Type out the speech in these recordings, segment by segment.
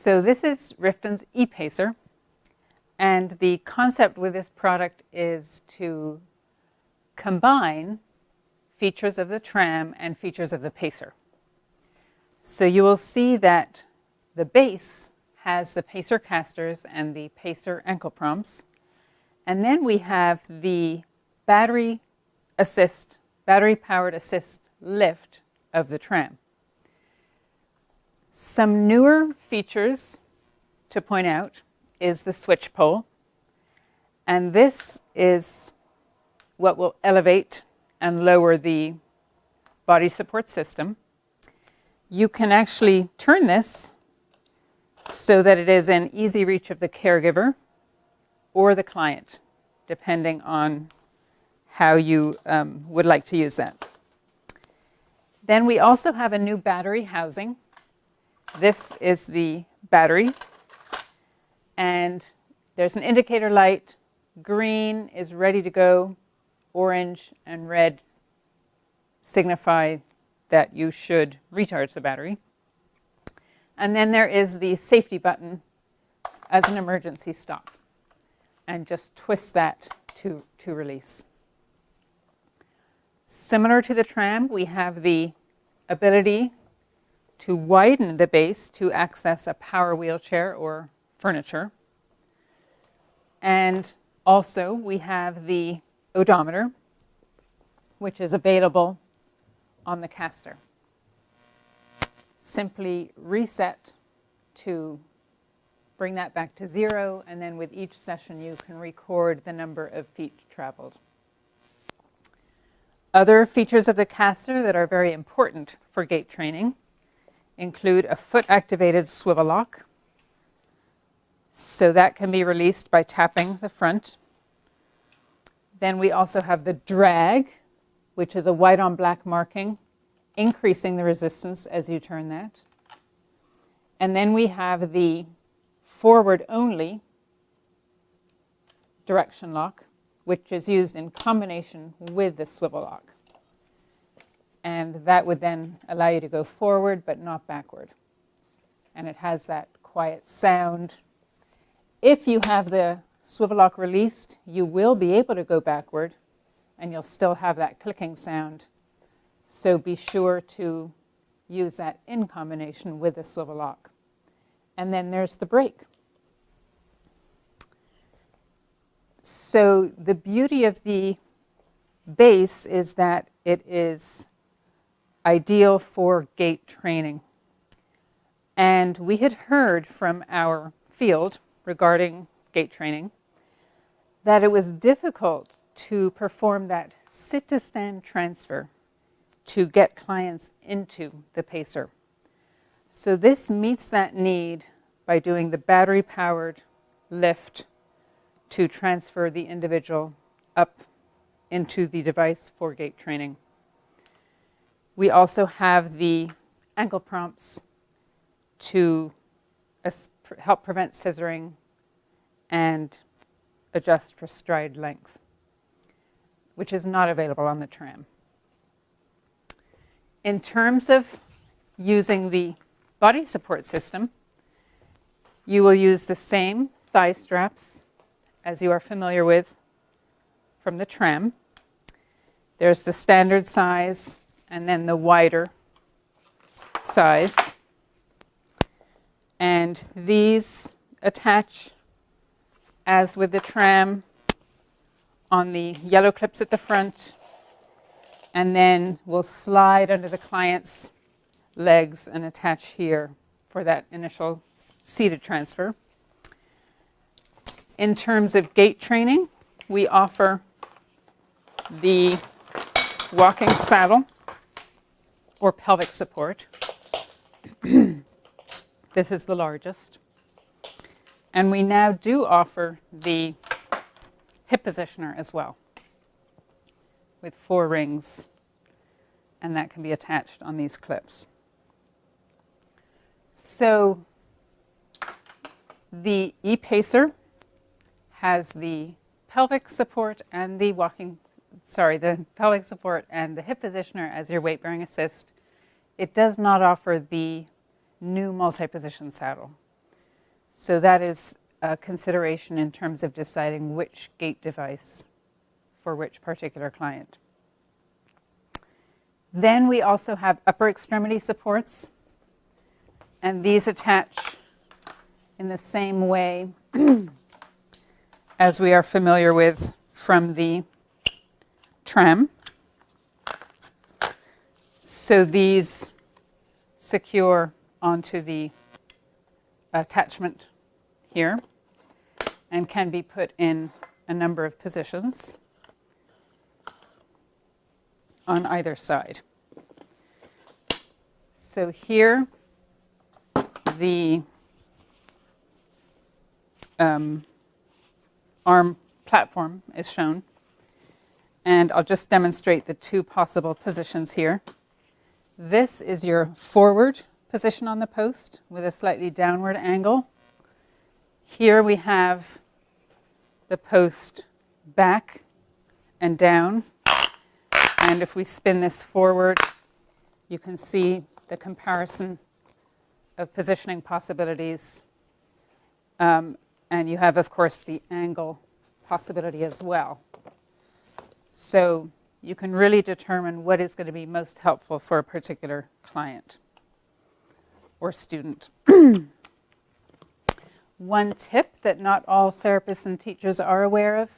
So this is Rifton's IPE Sir, and the concept with this product is to combine features of the tram and features of the pacer. So you will see that the base has the pacer casters and the pacer ankle prompts, and then we have the battery-powered assist lift of the tram. Some newer features to point out is the switch pole, and this is what will elevate and lower the body support system. You can actually turn this so that it is in easy reach of the caregiver or the client, depending on how you would like to use that. Then we also have a new battery housing. This is the battery, and there's an indicator light. Green is ready to go, orange and red signify that you should recharge the battery. And then there is the safety button as an emergency stop, and just twist that to release. Similar to the tram, we have the ability to widen the base to access a power wheelchair or furniture. And also we have the odometer, which is available on the caster. Simply reset to bring that back to 0, and then with each session you can record the number of feet traveled. Other features of the caster that are very important for gait training include a foot-activated swivel lock. So that can be released by tapping the front. Then we also have the drag, which is a white on black marking, increasing the resistance as you turn that. And then we have the forward only direction lock, which is used in combination with the swivel lock. And that would then allow you to go forward but not backward. And it has that quiet sound. If you have the swivel lock released, you will be able to go backward, and you'll still have that clicking sound. So be sure to use that in combination with the swivel lock. And then there's the brake. So the beauty of the base is that it is ideal for gait training. And we had heard from our field regarding gait training that it was difficult to perform that sit-to-stand transfer to get clients into the pacer. So this meets that need by doing the battery-powered lift to transfer the individual up into the device for gait training. We also have the ankle prompts to help prevent scissoring and adjust for stride length, which is not available on the tram. In terms of using the body support system, you will use the same thigh straps as you are familiar with from the tram. There's the standard size and then the wider size. And these attach, as with the tram, on the yellow clips at the front, and then will slide under the client's legs and attach here for that initial seated transfer. In terms of gait training, we offer the walking saddle or pelvic support. This is the largest. And we now do offer the hip positioner as well, with 4 rings, and that can be attached on these clips. So the IPE Sir has the pelvic support and the pelvic support and the hip positioner as your weight bearing assist. It does not offer the new multi-position saddle. So that is a consideration in terms of deciding which gait device for which particular client. Then we also have upper extremity supports, and these attach in the same way as we are familiar with from the tram. So these secure onto the attachment here and can be put in a number of positions on either side. So here the arm platform is shown, and I'll just demonstrate the two possible positions here. This is your forward position on the post with a slightly downward angle. Here we have the post back and down, and if we spin this forward, you can see the comparison of positioning possibilities, and you have, of course, the angle possibility as well. So you can really determine what is going to be most helpful for a particular client or student. One tip that not all therapists and teachers are aware of: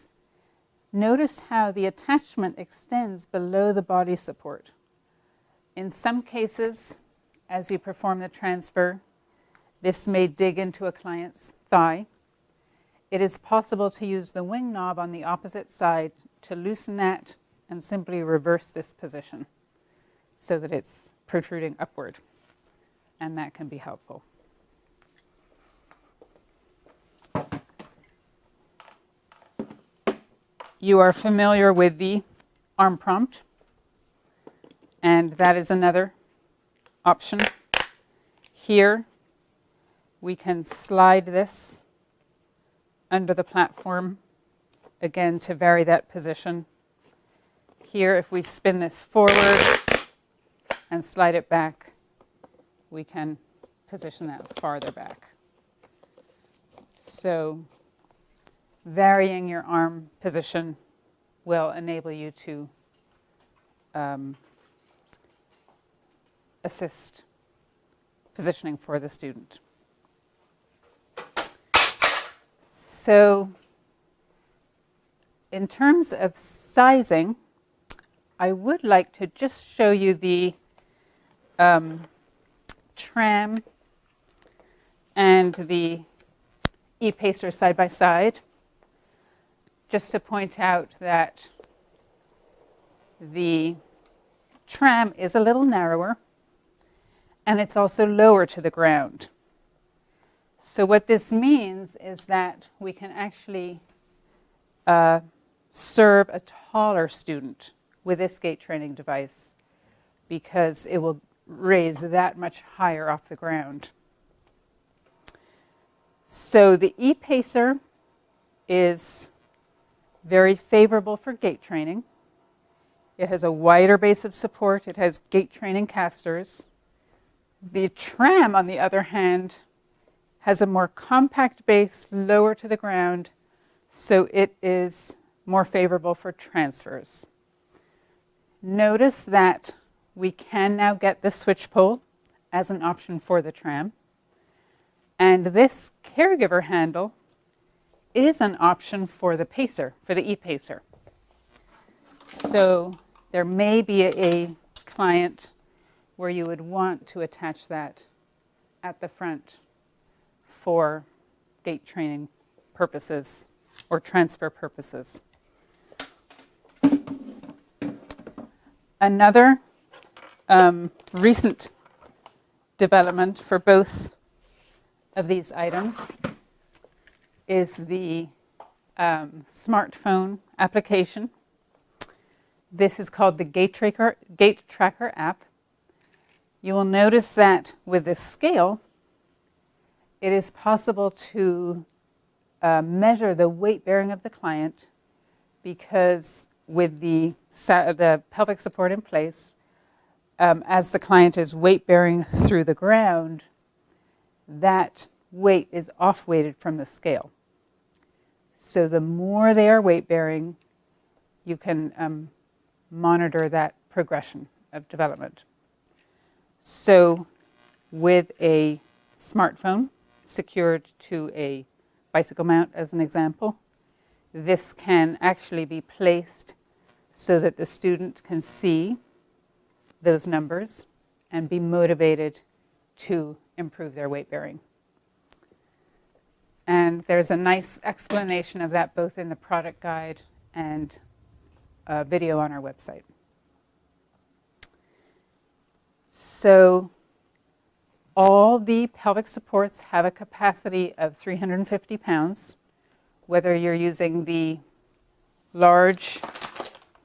notice how the attachment extends below the body support. In some cases, as you perform the transfer, this may dig into a client's thigh. It is possible to use the wing knob on the opposite side to loosen that and simply reverse this position so that it's protruding upward, and that can be helpful. You are familiar with the arm prompt, and that is another option. Here we can slide this under the platform, again, to vary that position. Here, if we spin this forward and slide it back, we can position that farther back. So varying your arm position will enable you to assist positioning for the student. So in terms of sizing, I would like to just show you the tram and the IPE Sir side by side, just to point out that the tram is a little narrower and it's also lower to the ground. So what this means is that we can actually serve a taller student with this gait training device because it will raise that much higher off the ground. So the IPE Sir is very favorable for gait training. It has a wider base of support. It has gait training casters. The tram, on the other hand, has a more compact base, lower to the ground, so it is more favorable for transfers. Notice that we can now get the switch pole as an option for the tram. And this caregiver handle is an option for the pacer, for the IPE Sir. So there may be a client where you would want to attach that at the front for gait training purposes or transfer purposes. Another recent development for both of these items is the smartphone application. This is called the Gait Raker App. You will notice that with this scale, it is possible to measure the weight bearing of the client, because with the pelvic support in place, as the client is weight bearing through the ground, that weight is off-weighted from the scale. So the more they are weight-bearing, you can monitor that progression of development. So with a smartphone secured to a bicycle mount, as an example, this can actually be placed so that the student can see those numbers and be motivated to improve their weight bearing. And there's a nice explanation of that both in the product guide and a video on our website. So all the pelvic supports have a capacity of 350 pounds, whether you're using the large,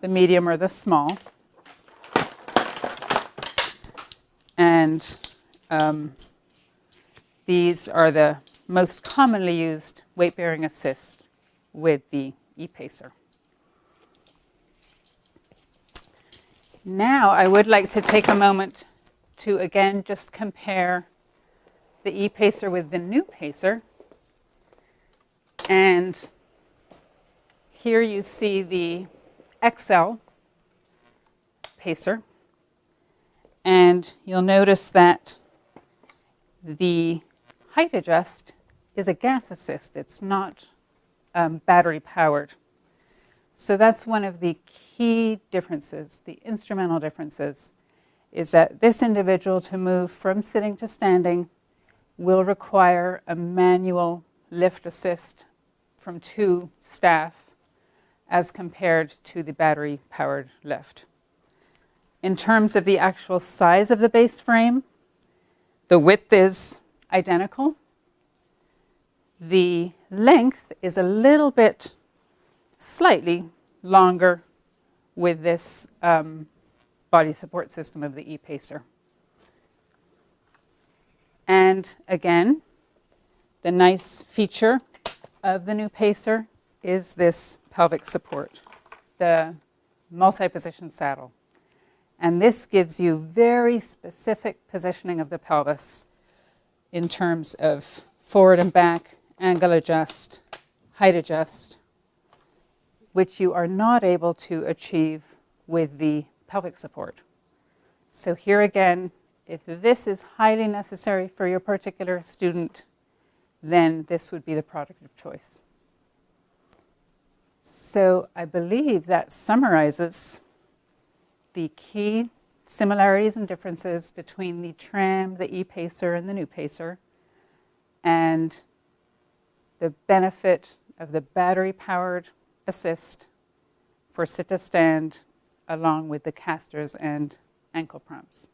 the medium, or the small. And these are the most commonly used weight-bearing assist with the IPE Sir. Now I would like to take a moment to again just compare the IPE Sir with the new pacer. And here you see the XL pacer. And you'll notice that the height adjust is a gas assist. It's not battery powered. So that's one of the key differences, the instrumental differences, is that this individual to move from sitting to standing will require a manual lift assist from 2 staff as compared to the battery powered lift. In terms of the actual size of the base frame, the width is identical. The length is a little bit slightly longer with this body support system of the IPE Sir. And again, the nice feature of the new pacer is this pelvic support, the multi-position saddle. And this gives you very specific positioning of the pelvis in terms of forward and back, angle adjust, height adjust, which you are not able to achieve with the pelvic support. So here again, if this is highly necessary for your particular student, then this would be the product of choice. So I believe that summarizes the key similarities and differences between the tram, the IPE Sir, and the new pacer, and the benefit of the battery-powered assist for sit to stand, along with the casters and ankle prompts.